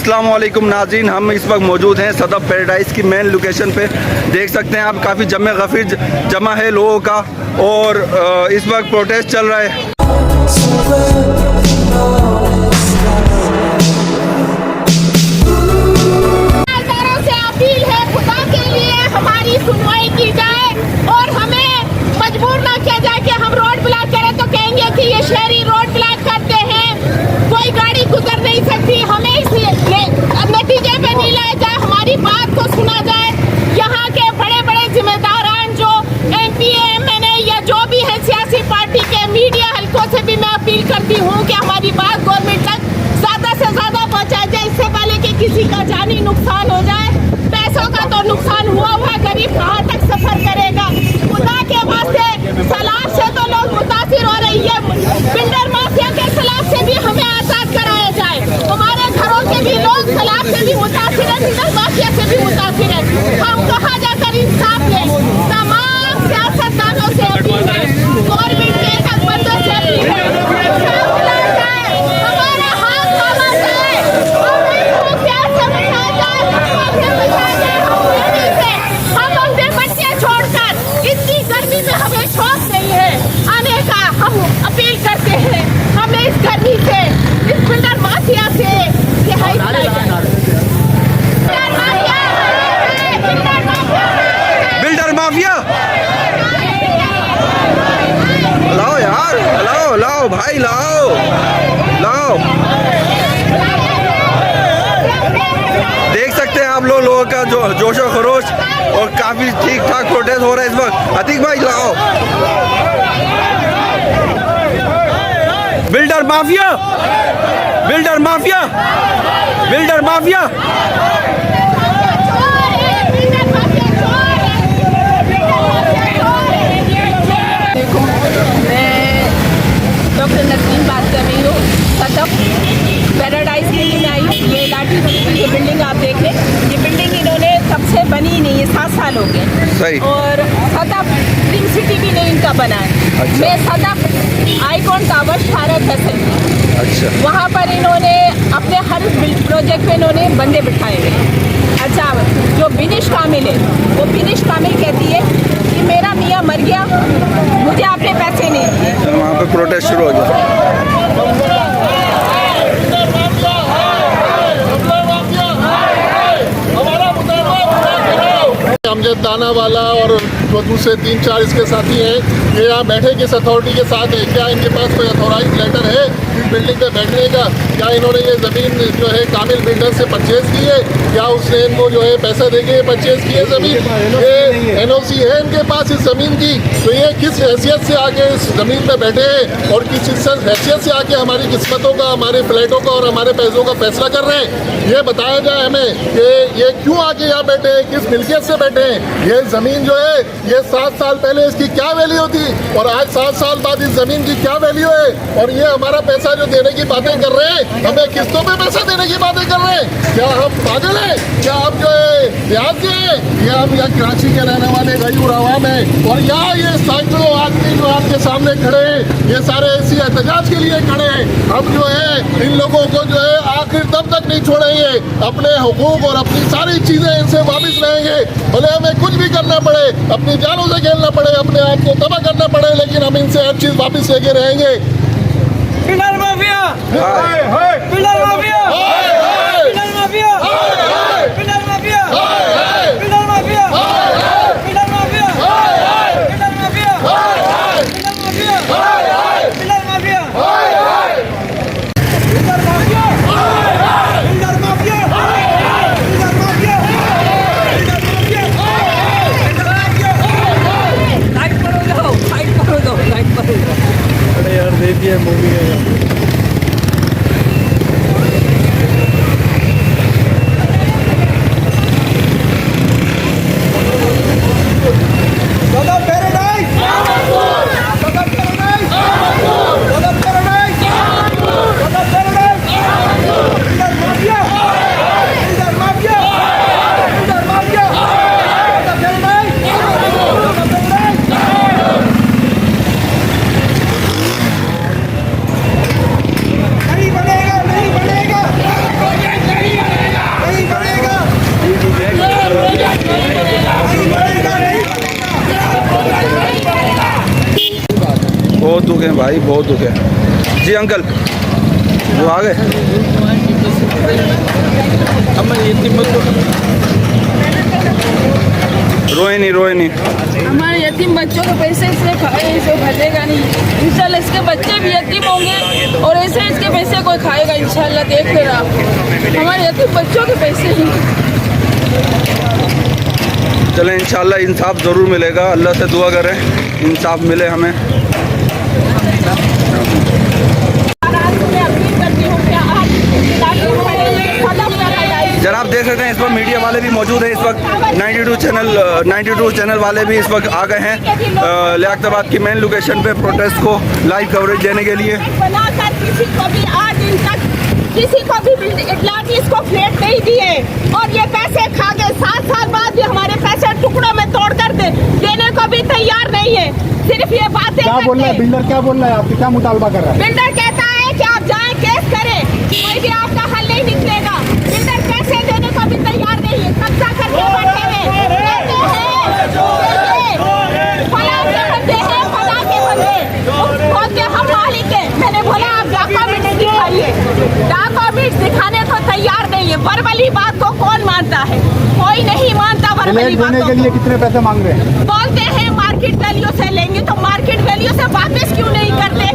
अस्सलाम वालेकुम नाज़रीन, हम इस वक्त मौजूद हैं सदफ पैराडाइज़ की मेन लोकेशन पे। देख सकते हैं आप काफ़ी जमा है लोगों का और इस वक्त प्रोटेस्ट चल रहा है। से अपील है खुदा के लिए हमारी सुनवाई की जाए और हमें मजबूर ना किया जाए कि हम रोड ब्लॉक करें तो कहेंगे कि ये शहरी रोड ब्लॉक करते हैं, कोई गाड़ी गुजर नहीं सकती। हमें इस नतीजे पे नहीं लाया जाए, हमारी बात को सुना जाए। यहाँ के बड़े बड़े जिम्मेदारान जो MP MNA या जो भी है सियासी पार्टी के मीडिया हल्कों से भी मैं अपील करती हूँ कि हमारी बात गवर्नमेंट तक ज्यादा से ज्यादा पहुँचाई जाए, इससे पहले कि किसी का जानी नुकसान हो जाए। पैसों का तो नुकसान हुआ गरीब कहाँ तक सफर करेगा। खुदा के वास्ते सलाब से तो लोग मुतासिर हो रही है, बिल्डर माफिया के सलाब से भी हमें आजाद कराया जाए। हमारे घरों के भी लोग सलाब से भी मुतासिर है, बिल्डर माफिया से भी मुतासिर है। हम कहाँ जाकर इंसाफ लें? तमाम सियासतदानों से अपील है, गवर्नमेंट के हकमंदों से अपील है, हमारा हाथ थामा जाए, हम अपने बच्चे छोड़कर इतनी गर्मी में हमें शौक नहीं है आने का। हम अपील करते हैं हमें इस गर्मी से, इस बिल्डर माफिया से रिहाई दिलाई जाए। बिल्डर माफिया लाओ यार, लाओ भाई, लाओ। देख सकते हैं आप लोगों का जो जोशो खरोश और काफी ठीक ठाक प्रोटेस्ट हो रहा है इस वक्त। अतीक भाई लाओ। Builder mafia. डॉक्टर नसरीन बात कर रही हूँ। सदफ पैराडाइज के लिए मैं आई हूँ। ये लाठी की बिल्डिंग आप देख लें, ये बिल्डिंग इन्होंने तब से बनी नहीं है, 7 साल हो गए। सही। और सदफ ड्रीम सिटी भी नहीं इनका बना है। अच्छा। मैं सदफ आइकॉन टावर 18 फैसल, अच्छा, वहाँ पर इन्होंने अपने हर प्रोजेक्ट पे इन्होंने बंदे बिठाए हुए। अच्छा, जो बिनिश कामिल है वो बिनिश कामिल कहती है कि मेरा मियाँ मर गया, मुझे आपने पैसे नहीं दिए। वहाँ पे प्रोटेस्ट शुरू हो गया। अमजद दाना वाला और जो दूसरे 3-4 इसके साथी हैं, ये यहाँ बैठे किस अथॉरिटी के साथ है? क्या इनके पास कोई अथॉराइज लेटर है इस बिल्डिंग पे बैठने का? क्या इन्होंने ये ज़मीन जो है कामिल बिल्डर से परचेज़ की है? क्या उसने इनको जो है पैसा देके परचेज़ की है ज़मीन? ये NOC है इनके पास इस ज़मीन की? तो ये किस हैसियत से आके इस ज़मीन पर बैठे हैं और किस हैसियत से आके हमारी किस्मतों का, हमारे फ्लैटों का और हमारे पैसों का फैसला कर रहे हैं? ये बताया जाए हमें कि ये क्यों आके यहाँ बैठे हैं, किस मिल्कियत से बैठे हैं? ये ज़मीन जो है ये 7 साल पहले इसकी क्या वैल्यू थी और आज 7 साल बाद इस ज़मीन की क्या वैल्यू है? और ये हमारा पैसा जो देने की बातें कर रहे हैं, हमें किस्तों पे पैसा देने की बातें कर रहे हैं। क्या हम पागल हैं? क्या हम जो है ब्याज हैं? ये हम यहाँ कराची के रहने वाले गरीब आवाम हैं और यहाँ ये सैकड़ों आदमी जो आपके सामने खड़े हैं, ये सारे इसी एहतजाज के लिए खड़े हैं। हम जो है इन लोगों को जो है आखिर तब तक नहीं छोड़ेंगे, अपने हुकूक और अपनी सारी चीज़ें इनसे वापस रहेंगे। भले हमें कुछ भी करना पड़े, अपनी जानों से खेलना पड़े, अपने आप को तबाह करना पड़े, लेकिन हम इनसे हर चीज़ वापस लेके रहेंगे। Builder mafia, builder mafia, builder mafia, builder mafia, builder mafia, builder mafia, builder mafia, builder mafia, builder mafia, अरे यार देखिए मूवी है। बहुत दुख है भाई, बहुत दुख है। जी अंकल, वो आ गए। रोए नहीं। हमारे यतीम बच्चों के पैसे इसने खाए, इसे भरेगा नहीं। इंशाल्लाह इसके बच्चे भी यतीम होंगे और ऐसे इसके पैसे कोई खाएगा इंशाल्लाह। देख ले आप, हमारे यतीम बच्चों के पैसे ही। चलें इंशाल्लाह इंसाफ ज़रूर मिलेगा, अल्लाह से दुआ करें इंसाफ मिले हमें। जनाब देख सकते हैं इस वक्त मीडिया वाले भी मौजूद हैं। इस वक्त 92 चैनल वाले भी इस वक्त आ गए हैं लियाकताबाद की मेन लोकेशन पे प्रोटेस्ट को लाइव कवरेज देने के लिए। किसी को भी इटलाटीज को फ्लैट नहीं दिए और ये पैसे खा गए। 7 साल बाद भी हमारे पैसे टुकड़ों में तोड़ कर देने को भी तैयार नहीं है। सिर्फ ये बातें क्या बोल रहा है बिल्डर, क्या बोल रहा है, आपसे क्या मुतालबा कर रहा है? बिल्डर कहता है कि आप जाएं केस करें, कोई भी आपका हल नहीं निकलेगा। बिल्डर पैसे देने को भी तैयार नहीं है, कब्जा करके बैठे हुए कहते हैं फला के बंदे हैं, फला के बंदे बोलते हम मालिक हैं। मैंने बोला आप डॉक्यूमेंट्स दिखाइए, डॉक्यूमेंट्स दिखाने को तैयार नहीं है। वर्बली बात को कौन मानता है? कोई नहीं मानता वर्बली बात को। के लिए कितने पैसे मांग रहे हैं? बोलते हैं मार्केट वैल्यू से लेंगे, तो मार्केट वैल्यू से वापस क्यों नहीं करते?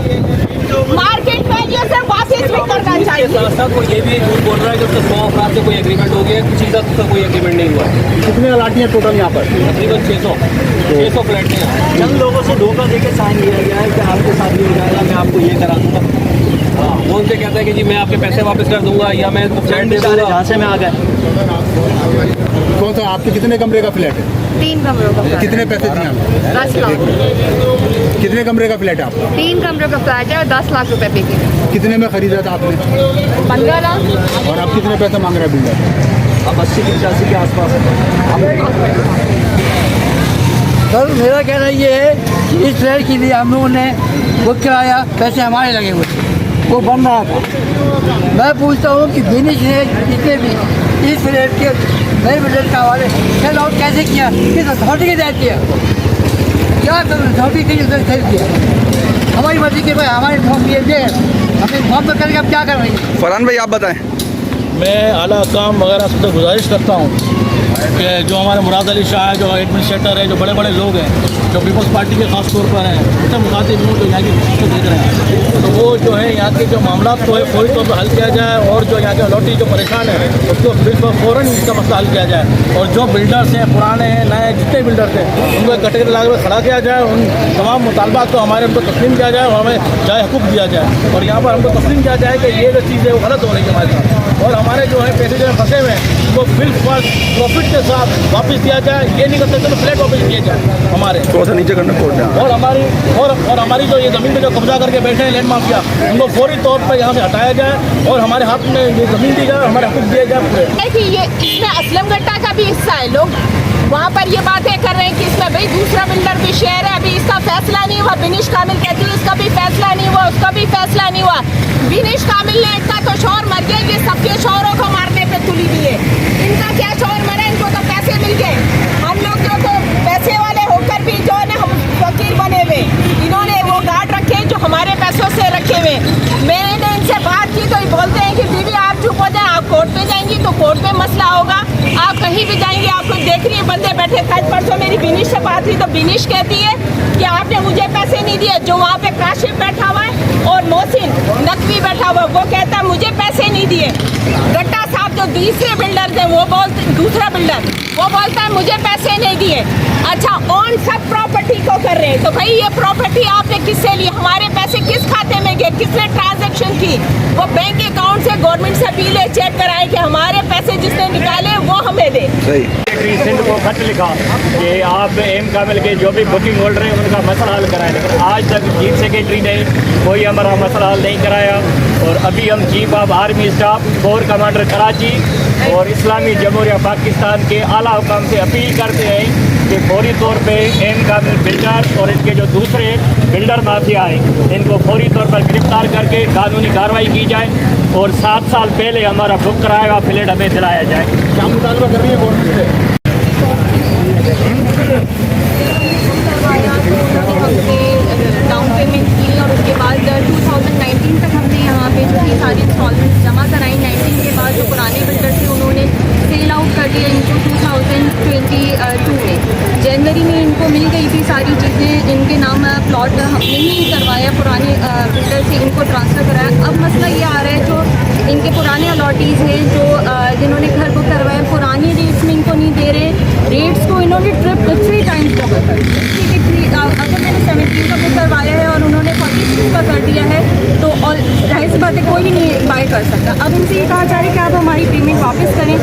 मार्केट वैल्यू से वापस भी करना चाहिए। साथ वो ये भी झूठ बोल रहा है कि उसका 100 अफराद से कोई एग्रीमेंट हो गया, कुछ चीज़ का कोई एग्रीमेंट नहीं हुआ। कितने अलाटियाँ टोटल यहाँ पर? तकरीबन 600 फ्लैट हैं। चंद लोगों से धोखा देके साइन लिया गया है कि आपके साथ नहीं हो जाएगा, मैं आपको ये करा दूंगा। हाँ, वो उनसे कहता है कि जी मैं आपके पैसे वापस कर दूंगा या मैं फ्लैट दे दूंगा। जहाँ से मैं आ गए। कौन सा आपके कितने कमरे का फ्लैट है? 3 कमरों का फ्लैट। कितने पैसे दिए आपको? 10 लाख। कितने कमरे का फ्लैट है आपका? 3 कमरों का फ्लैट है और 10 लाख रुपए पे की। कितने में खरीदा था आपने? 15 लाख। और अब कितने पैसे मांग रहा है बिल्डर? अब 80-85 के आसपास। सर मेरा कहना ये है कि इस फ्लैट के लिए हम लोगों ने बुक कराया, पैसे हमारे लगे हुए थे, वो बन रहा था। मैं पूछता हूँ कि बिनिश ने जितने भी इस फ्लैट के नए बिल्डर का हवाले सेल आउट कैसे किया, किस अथॉरिटी के तहत किया, क्या अथॉरिटी थी उसने सेल किया? हमारी मर्जी के भाई हमारे फॉर्म लिए थे, हमें फॉर्म में करके अब क्या कर रही है? फरहान भाई आप बताएं। मैं आला काम वगैरह सबसे गुजारिश करता हूँ कि जो हमारे मुराद अली शाह है, जो एडमिनिस्ट्रेटर है, जो बड़े बड़े लोग हैं, जो पीपल्स पार्टी के खास तौर पर हैं, उनसे मुखातिब हूँ जो यहाँ की को देख रहे हैं, तो वो जो है यहाँ के जो मामला तो है फौरी तौर पर हल किया जाए और जो यहाँ के अलॉटी जो परेशान है उसको बिल्कुल फ़ौरन इसका मसला हल किया जाए। और जो बिल्डर्स हैं, पुराने हैं, नए जितने बिल्डर्स हैं, उनको कैटेगरी लाग में खड़ा किया जाए, उन तमाम मुतालबात को हमारे उनको तस्लीम किया जाए और हमें जाए हकूक़ दिया जाए। और यहाँ पर हमको तस्लीम किया जाए कि ये जो चीज़ है वो गलत हो रही है हमारे साथ, और हमारे जो है पैसे जो है फंसे हुए हैं वो बिल्कुल प्रॉफिट के साथ वापस दिया जाए। ये नहीं कर सकते तो फ्लैट वापस दिए जाए हमारे, थोड़ा सा नीचे करना पड़ता है। और हमारी जो ये ज़मीन पे जो कब्जा करके बैठे हैं लैंड माफिया, उनको फौरी तौर पर यहाँ से हटाया जाए और हमारे हाथ में ये ज़मीन दी जाए, हमारे हकूक़ दिए जाए पूरे। कि ये इसमें असलम गट्टा का भी हिस्सा है। लोग वहाँ पर ये बातें कर रहे हैं कि इसमें भाई दूसरा बिल्डर भी शेयर है, अभी इसका फैसला नहीं हुआ। बिनिश कामिल कहती है इसका भी फैसला नहीं हुआ, उसका भी फैसला नहीं हुआ। बिनिश कामिल ने इनका तो शोर मर गया, ये सबके शोरों को मारने पे तुली हुई है। इनका क्या शोर मरा, इनको तो पैसे मिल गए। हम लोग जो तो पैसे वाले होकर भी जो है हम फकीर बने हुए, इन्होंने वो गार्ड रखे जो हमारे पैसों से रखे हुए। मैंने इनसे बात की तो ये बोलते हैं कि दीदी आप चुप हो जाए, आप कोर्ट पे जाएंगी तो कोर्ट में मसला होगा, आप कहीं भी जाएंगे आपको देख रही है बंदे बैठे। कल परसों मेरी बिनिश से बात हुई तो बिनिश कहती है कि आपने मुझे पैसे नहीं दिए। जो वहाँ पे काशिफ बैठा हुआ है और मोहसिन नकवी बैठा हुआ, वो कहता है मुझे पैसे नहीं दिए। गट्टा साहब जो दूसरे बिल्डर थे वो बोलते, दूसरा बिल्डर वो बोलता है मुझे पैसे नहीं दिए। अच्छा ऑन सब प्रॉपर्टी को कर रहे हैं, तो भाई ये प्रॉपर्टी आपने किससे ली, हमारे पैसे किस खाते में गए, किसने ट्रांजैक्शन की? वो बैंक अकाउंट से गवर्नमेंट से बिल चेक कराए कि हमारे पैसे जिसने निकाले वो हमें दे। सिंध को खत लिखा कि आप एम कामिल के जो भी बुकिंग होल्डर हैं उनका मसला हल कराएं, लेकिन आज तक चीफ सेक्रेटरी ने कोई हमारा मसला हल नहीं कराया। और अभी हम chief of army staff core commander Karachi और इस्लामी जमहूरिया पाकिस्तान के आला हुकाम से अपील करते हैं कि फौरी तौर पे एम कामिल बिल्डर और इनके जो दूसरे बिल्डर माफिया हैं इनको फौरी तौर पर गिरफ्तार करके कानूनी कार्रवाई की जाए और 7 साल पहले हमारा बुक कराया हुआ फ्लैट हमें दिलाया जाए। क्या मुतालबा कर रही है गवर्नमेंट से? डाउन पेमेंट की उसके बाद 2019 तक हमने यहाँ पे जो ये सारी इंस्टॉलमेंट्स जमा कराई। 19 के बाद जो पुराने बिल्डर थे उन्होंने सेल आउट कर दिया इनको 2022 में। जनवरी में इनको मिल गई थी सारी चीज़ें, इनके नाम प्लॉट हमने ही करवाया, पुराने बिल्डर से इनको ट्रांसफ़र कराया। अब मसला ये आ रहा है जो इनके पुराने अलॉटीज़ हैं जो जिन्होंने घर बुक करवाए पुरानी रेट्स में इनको नहीं दे रहे। रेट्स को इन्होंने 3 टाइम्स का बुक कर दिया। ठीक है, अगर मैंने 17 का बुक करवाया है और उन्होंने 42 का कर दिया है तो और जाहिर सी बात है कोई भी नहीं बाय कर सकता। अब उनसे ये कहा जा रहा है कि आप हमारी पेमेंट वापस करें।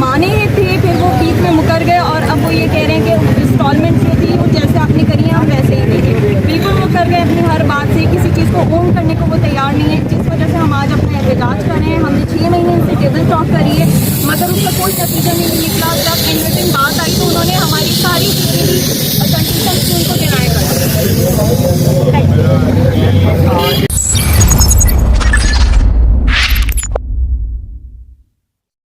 माने थे, फिर वो बीच में मुकर गए और अब वो ये कह रहे हैं कि इंस्टॉलमेंट जो थी वो जैसे आपने करी है हम वैसे ही देंगे। बिल्कुल मुकर गए अपनी हर बात से, किसी चीज़ को ओन करने को वो तैयार नहीं है, जिस वजह से हम आज अपना एहतजाज कर रहे हैं। हमने 6 महीने से टेबल टॉक करी है मगर उसका कोई नतीजा नहीं निकला। जब इन रिटन बात आई तो उन्होंने हमारे